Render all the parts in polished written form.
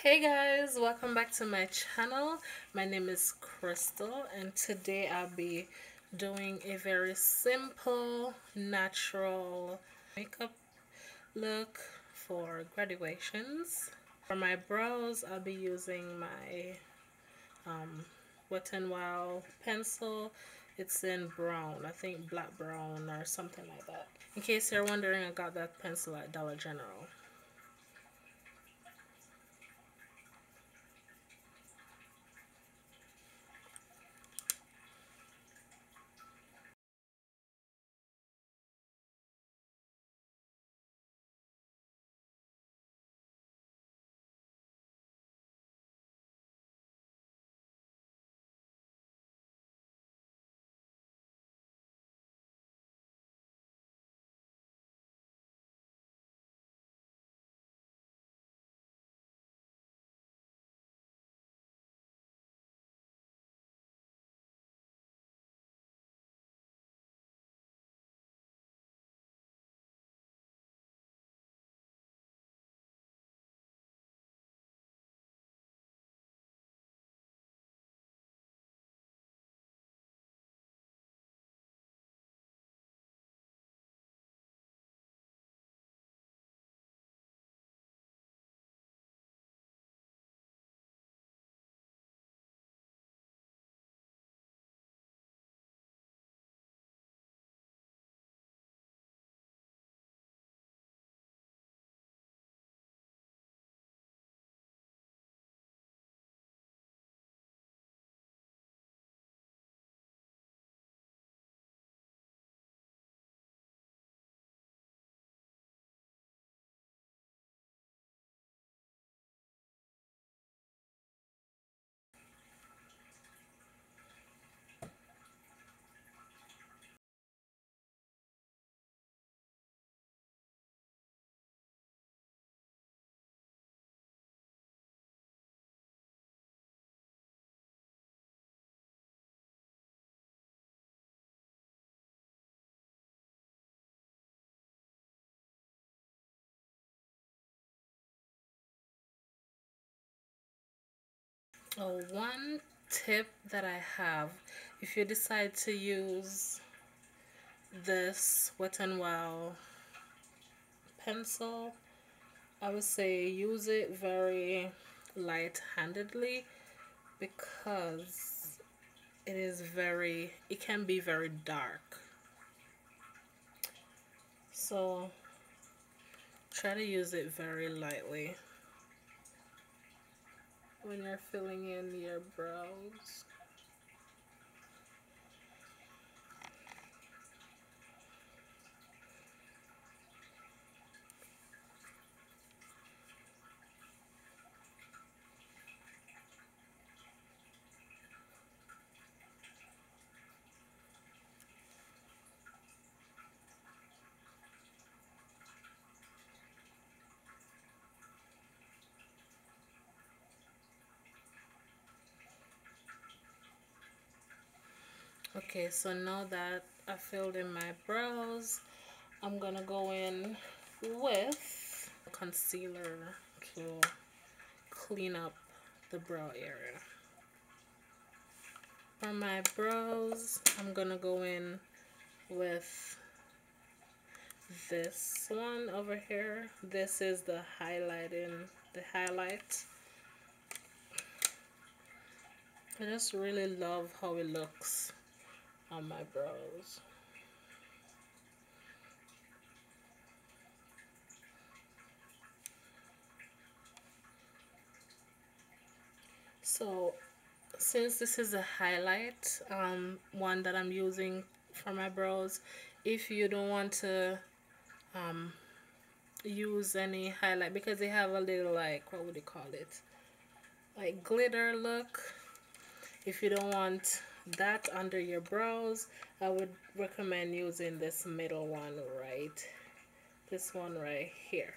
Hey guys, welcome back to my channel. My name is Crystal and today I'll be doing a very simple natural makeup look for graduations. For my brows, I'll be using my Wet n Wild pencil. It's in brown, I think black brown or something like that. In case you're wondering, I got that pencil at Dollar General. One tip that I have, if you decide to use this Wet n Wild pencil, I would say use it very light-handedly because it can be very dark. So try to use it very lightly when you're filling in your brows. Okay, so now that I filled in my brows, I'm gonna go in with concealer to clean up the brow area. For my brows, I'm gonna go in with this one over here. This is the highlight. I just really love how it looks on my brows. So since this is a highlight one that I'm using for my brows, if you don't want to use any highlight because they have a little, like, what would you call it, like glitter look, if you don't want that under your brows, I would recommend using this middle one, this one right here.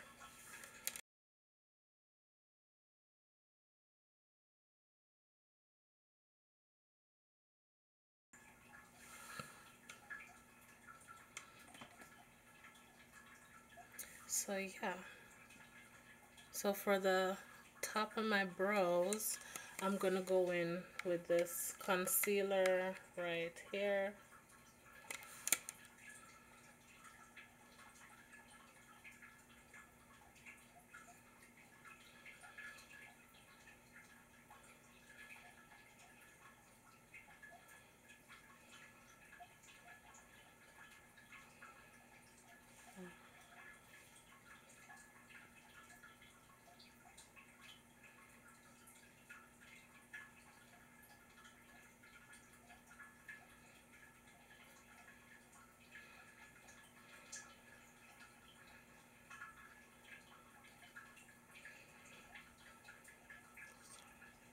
So yeah, so for the top of my brows, I'm gonna go in with this concealer right here.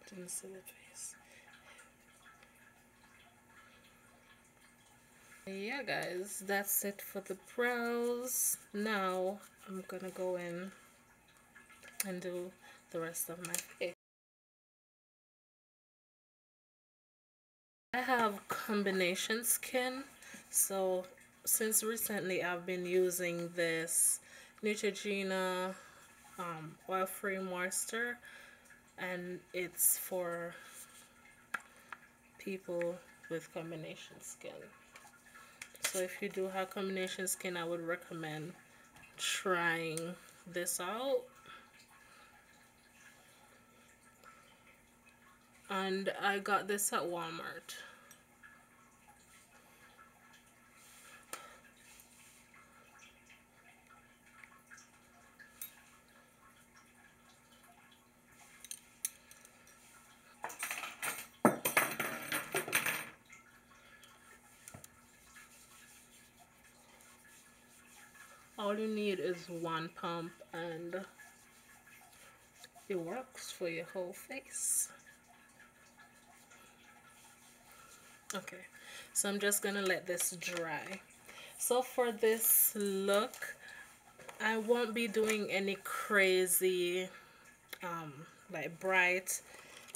Didn't see the face. Yeah guys, that's it for the brows. Now I'm gonna go in and do the rest of my face. I have combination skin, so since recently I've been using this Neutrogena oil-free moisture, and it's for people with combination skin. So if you do have combination skin, I would recommend trying this out. And I got this at Walmart. All you need is one pump and it works for your whole face. Okay, so I'm just gonna let this dry. So for this look, I won't be doing any crazy like bright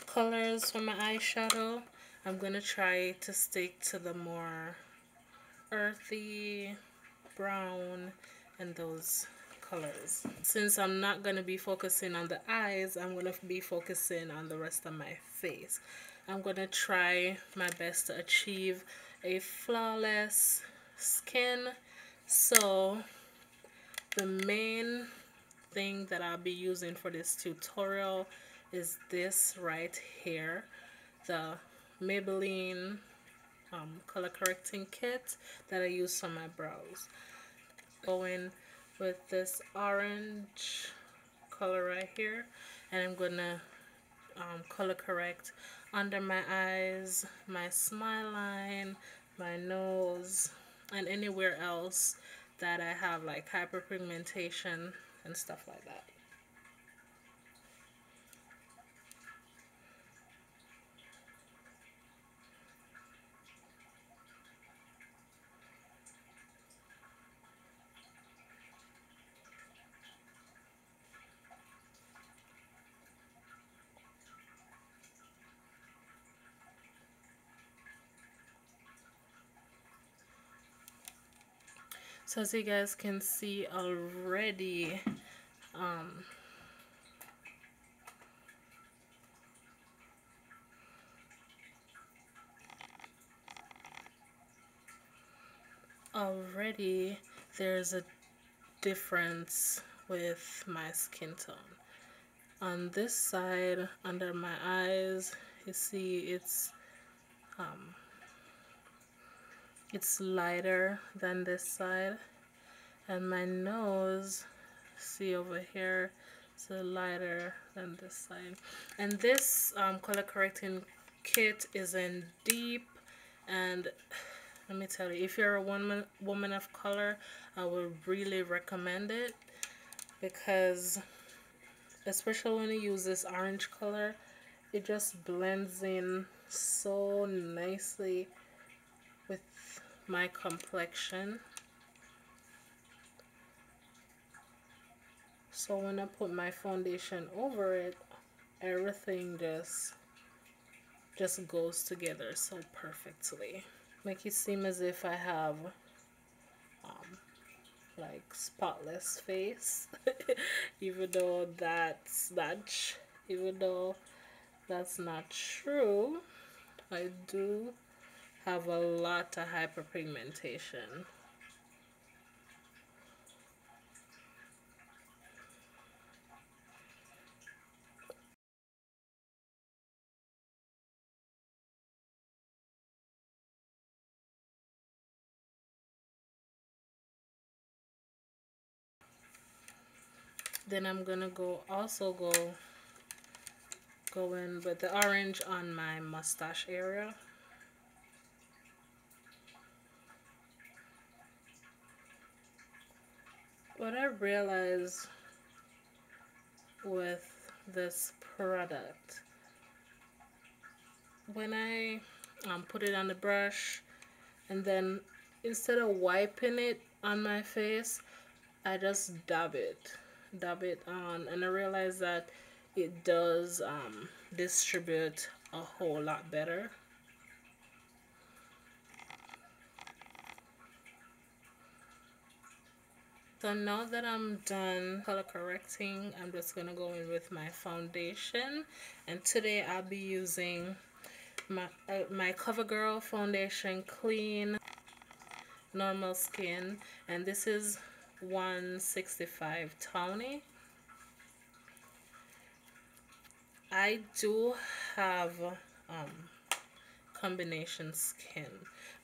colors for my eyeshadow. I'm gonna try to stick to the more earthy brown and those colors. Since I'm not gonna be focusing on the eyes, I'm gonna be focusing on the rest of my face. I'm gonna try my best to achieve a flawless skin. So the main thing that I'll be using for this tutorial is this right here, the Maybelline color correcting kit that I use for my brows. Go in with this orange color right here, and I'm gonna color correct under my eyes, my smile line, my nose, and anywhere else that I have like hyperpigmentation and stuff like that. So as you guys can see already, there's a difference with my skin tone. On this side, under my eyes, you see it's lighter than this side, and my nose, see over here, it's lighter than this side. And this color correcting kit is in deep, and let me tell you, if you're a woman of color, I would really recommend it, because especially when you use this orange color, it just blends in so nicely with my complexion. So when I put my foundation over it, everything just goes together so perfectly. Make it seem as if I have like spotless face, even though that's not even though that's not true. I do have a lot of hyperpigmentation. Then I'm gonna go in with the orange on my mustache area. What I realized with this product, when I put it on the brush, and then instead of wiping it on my face, I just dab it on, and I realized that it does distribute a whole lot better. So now that I'm done color correcting, I'm just gonna go in with my foundation, and today I'll be using my CoverGirl foundation clean normal skin, and this is 165 Tawny. I do have combination skin,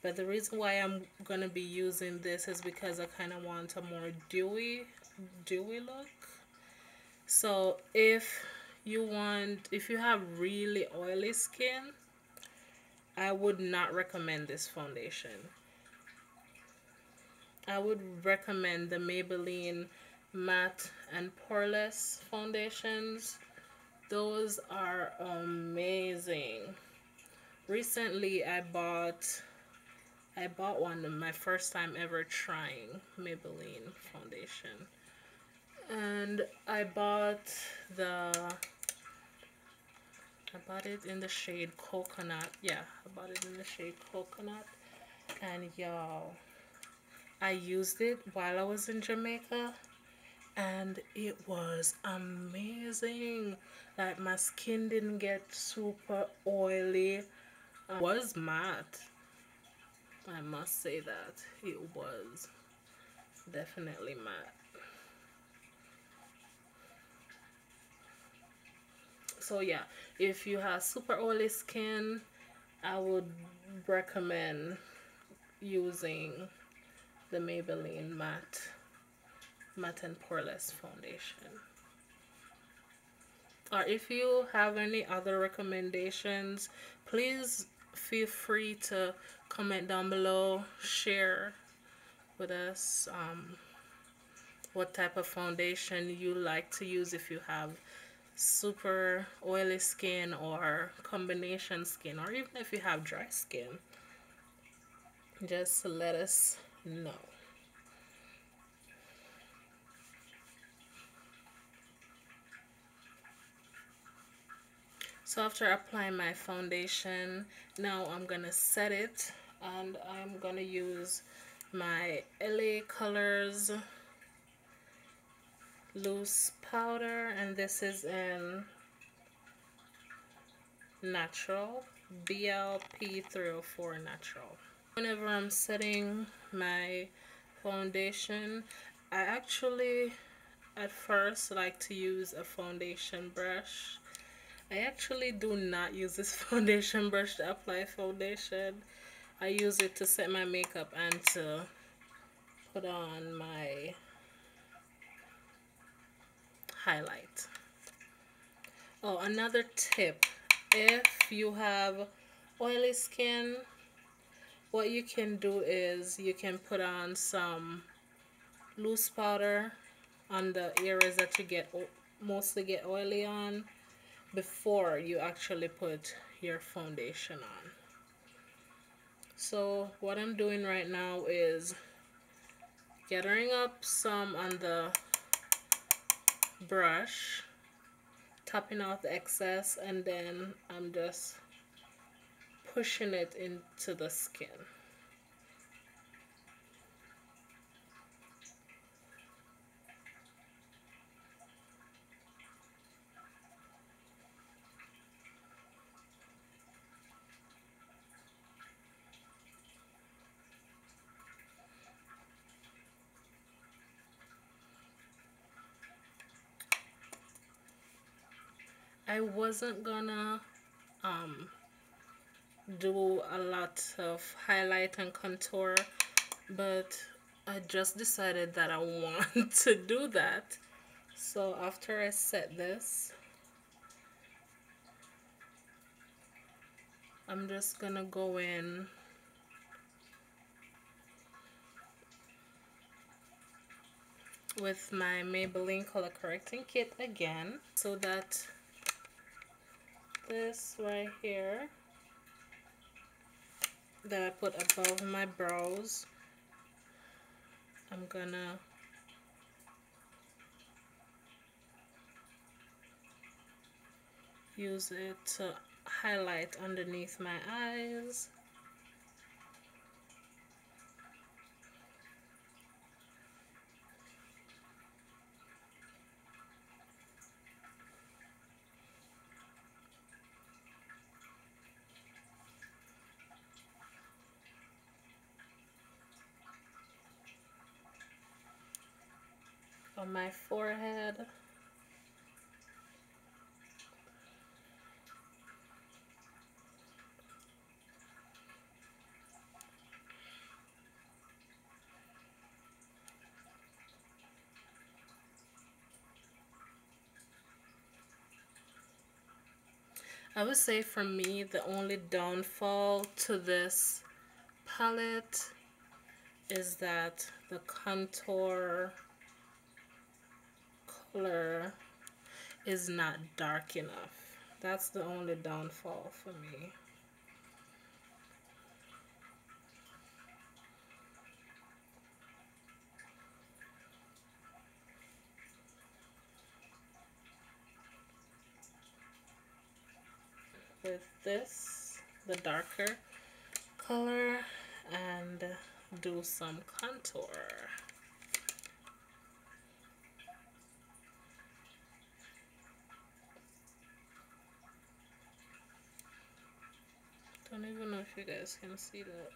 but the reason why I'm gonna be using this is because I kind of want a more dewy look. So if you have really oily skin, I would not recommend this foundation. I would recommend the Maybelline matte and poreless foundations. Those are amazing. Recently I bought one, my first time ever trying Maybelline foundation, and I bought it in the shade coconut. Yeah, I bought it in the shade coconut, and y'all, I used it while I was in Jamaica, and it was amazing. Like, my skin didn't get super oily. It was matte. I must say that it was definitely matte. So yeah, if you have super oily skin, I would recommend using the Maybelline matte and poreless foundation. Or if you have any other recommendations, please feel free to comment down below, share with us what type of foundation you like to use if you have super oily skin or combination skin, or even if you have dry skin. Just let us know. So after applying my foundation, now I'm gonna set it, and I'm gonna use my LA Colors loose powder, and this is in natural, BLP304 natural. Whenever I'm setting my foundation, I actually at first like to use a foundation brush. I actually do not use this foundation brush to apply foundation. I use it to set my makeup and to put on my highlight. Oh, another tip. If you have oily skin, what you can do is you can put on some loose powder on the areas that you mostly get oily on before you actually put your foundation on. So what I'm doing right now is gathering up some on the brush, tapping out the excess, and then I'm just pushing it into the skin. I wasn't gonna do a lot of highlight and contour, but I just decided that I want to do that. So after I set this, I'm just gonna go in with my Maybelline color correcting kit again, so that this right here that I put above my brows, I'm gonna use it to highlight underneath my eyes. On my forehead. I would say for me, the only downfall to this palette is that the contour color is not dark enough. That's the only downfall for me. With this, the darker color, and do some contour. Don't even know if you guys can see that.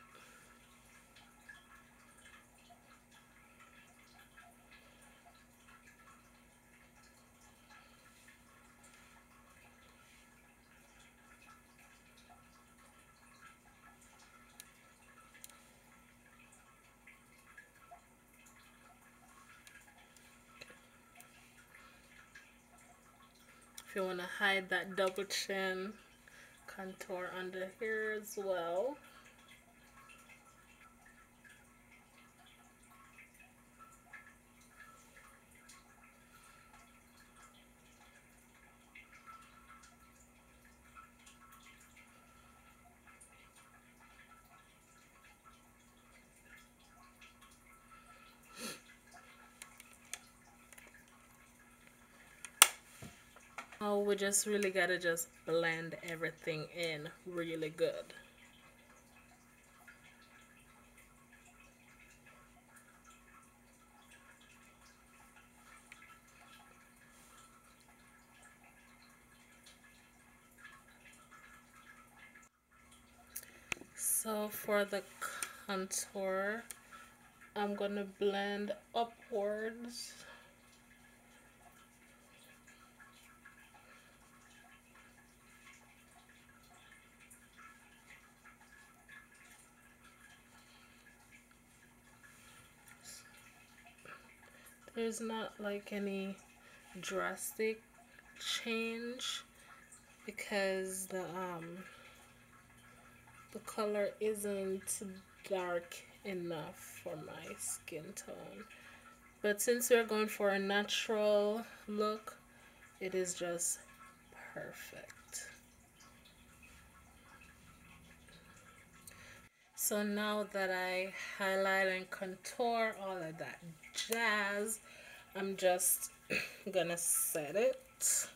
If you want to hide that double chin, contour under here as well. Oh, we just really gotta just blend everything in really good. So for the contour, I'm gonna blend upwards. There's not like any drastic change because the color isn't dark enough for my skin tone. But since we're going for a natural look, it is just perfect. So now that I highlight and contour all of that jazz, I'm just gonna set it.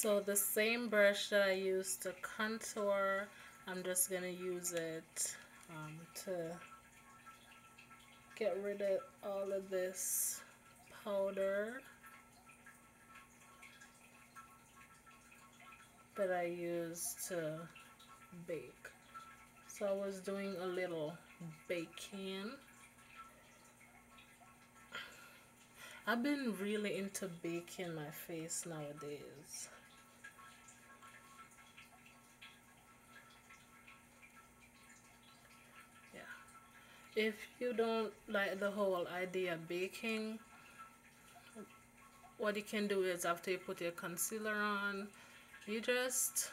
So the same brush that I used to contour, I'm just gonna use it to get rid of all of this powder that I used to bake. So I was doing a little baking. I've been really into baking my face nowadays. If you don't like the whole idea of baking, what you can do is after you put your concealer on, you just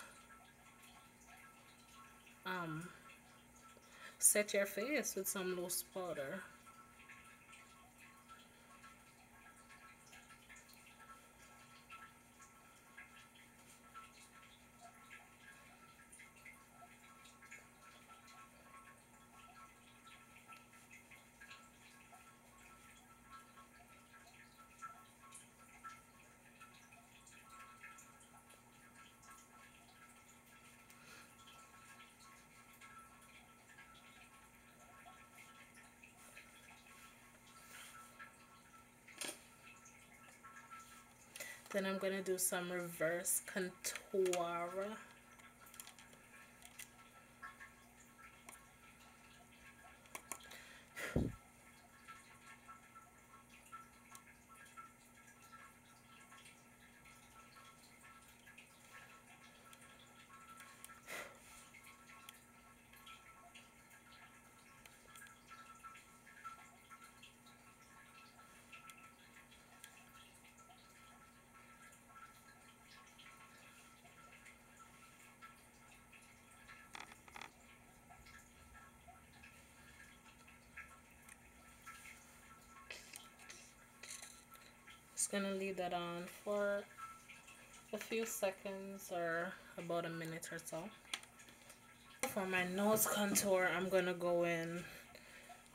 set your face with some loose powder. Then I'm going to do some reverse contour. Just gonna leave that on for a few seconds or about a minute or so. For my nose contour, I'm gonna go in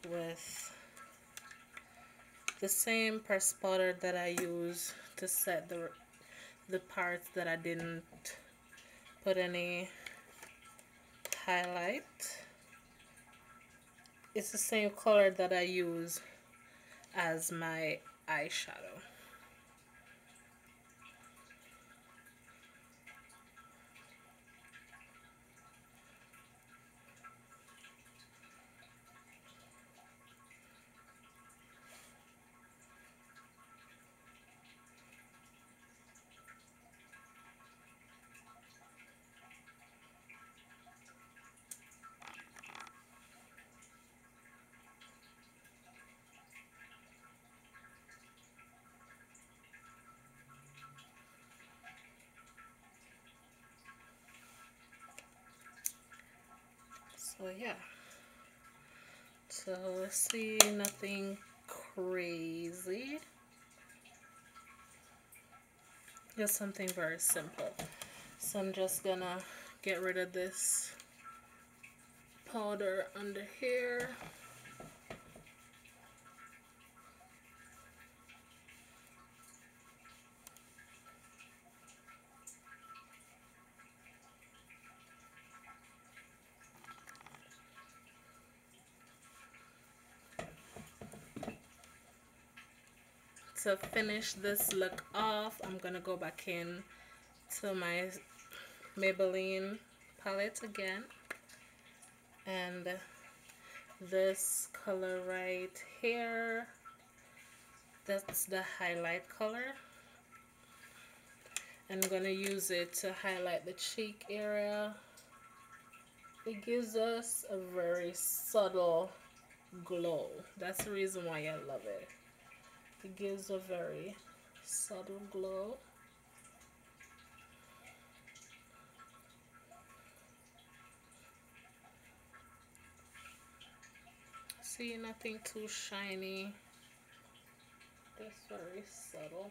with the same pressed powder that I use to set the parts that I didn't put any highlight. It's the same color that I use as my eyeshadow. So yeah, so let's see, nothing crazy, just something very simple. So I'm just gonna get rid of this powder under here. To finish this look off, I'm gonna go back in to my Maybelline palette again, and this color right here, that's the highlight color. I'm gonna use it to highlight the cheek area. It gives us a very subtle glow. That's the reason why I love it. It gives a very subtle glow. See, nothing too shiny. That's very subtle.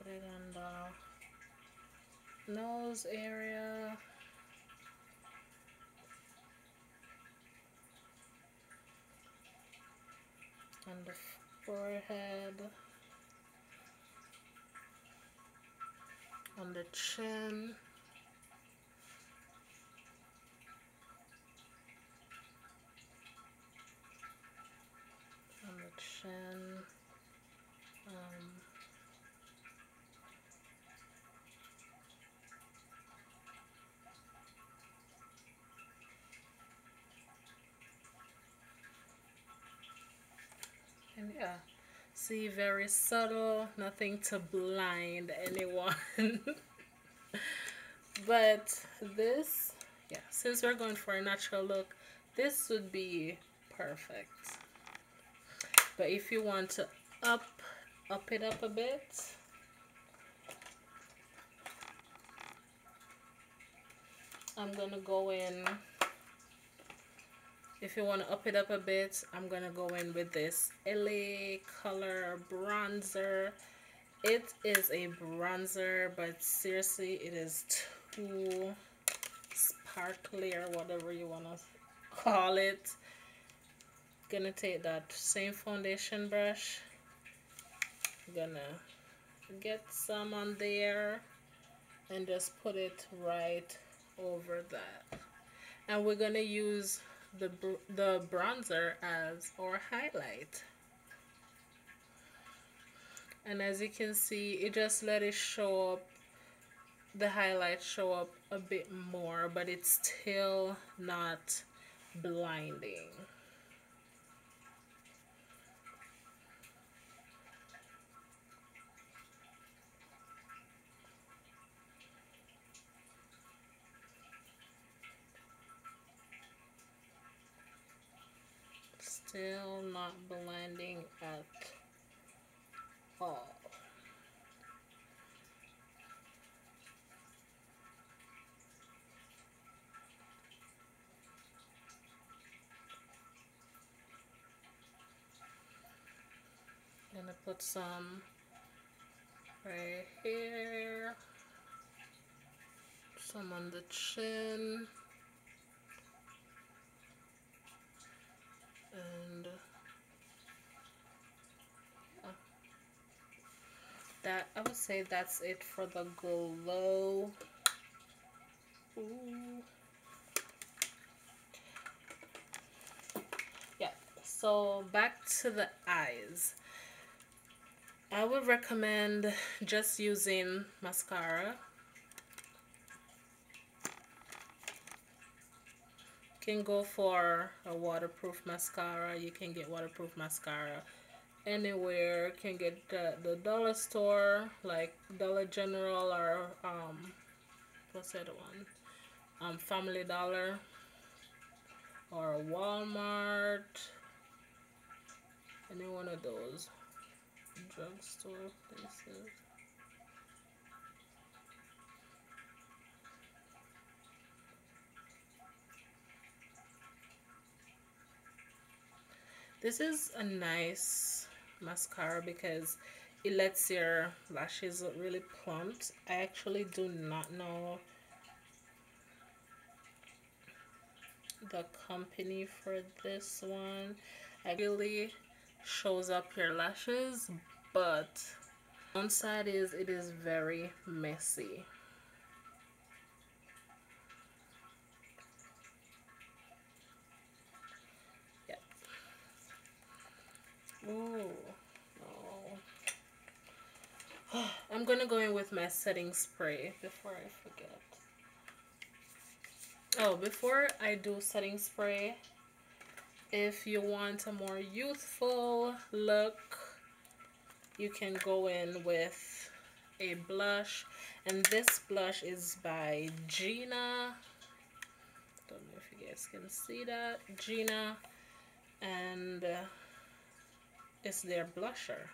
it on the nose area. On the forehead. On the chin. On the chin. And yeah, see, very subtle, nothing to blind anyone. But this, yeah, since we're going for a natural look, this would be perfect. But if you want to up it up a bit, I'm gonna go in. If you want to up it up a bit, I'm gonna go in with this LA color bronzer. It is a bronzer, but seriously, it is too sparkly or whatever you want to call it. Gonna take that same foundation brush, gonna get some on there and just put it right over that. And we're gonna use the bronzer as our highlight. And as you can see, it just let it show up, the highlight show up a bit more, but it's still not blinding. Still not blending at all. Gonna put some right here, some on the chin, and that, I would say that's it for the glow. Ooh. Yeah, so back to the eyes. I would recommend just using mascara. You can go for a waterproof mascara. You can get waterproof mascara anywhere. You can get the dollar store, like Dollar General, or what's the other one? Family Dollar, or Walmart. Any one of those drugstore places. This is a nice mascara because it lets your lashes look really plump. I actually do not know the company for this one. It really shows up your lashes, but downside is it is very messy. Ooh, no. I'm gonna go in with my setting spray before I forget. Oh, before I do setting spray, if you want a more youthful look, you can go in with a blush. And this blush is by GINA. Don't know if you guys can see that. GINA. And it's their blusher.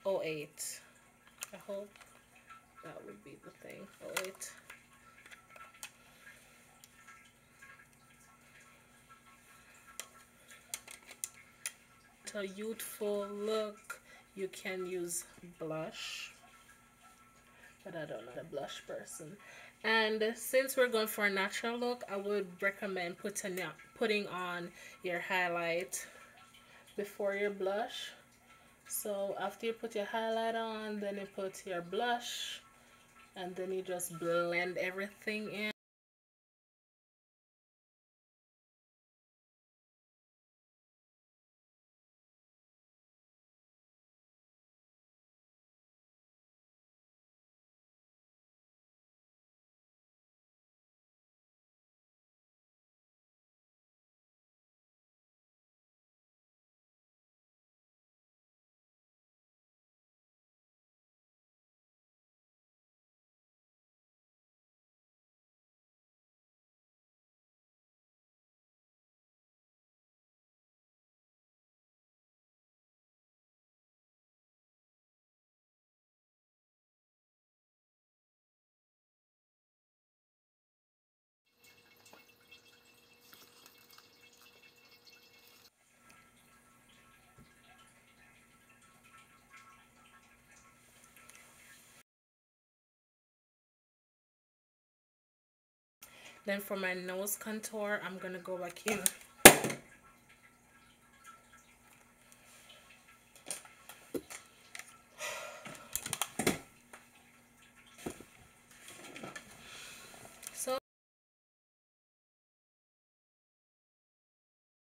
08. I hope that would be the thing. 08. A youthful look, you can use blush, but I don't know the blush person. And since we're going for a natural look, I would recommend putting on your highlight before your blush. So after you put your highlight on, then you put your blush, and then you just blend everything in. Then for my nose contour, I'm gonna go back in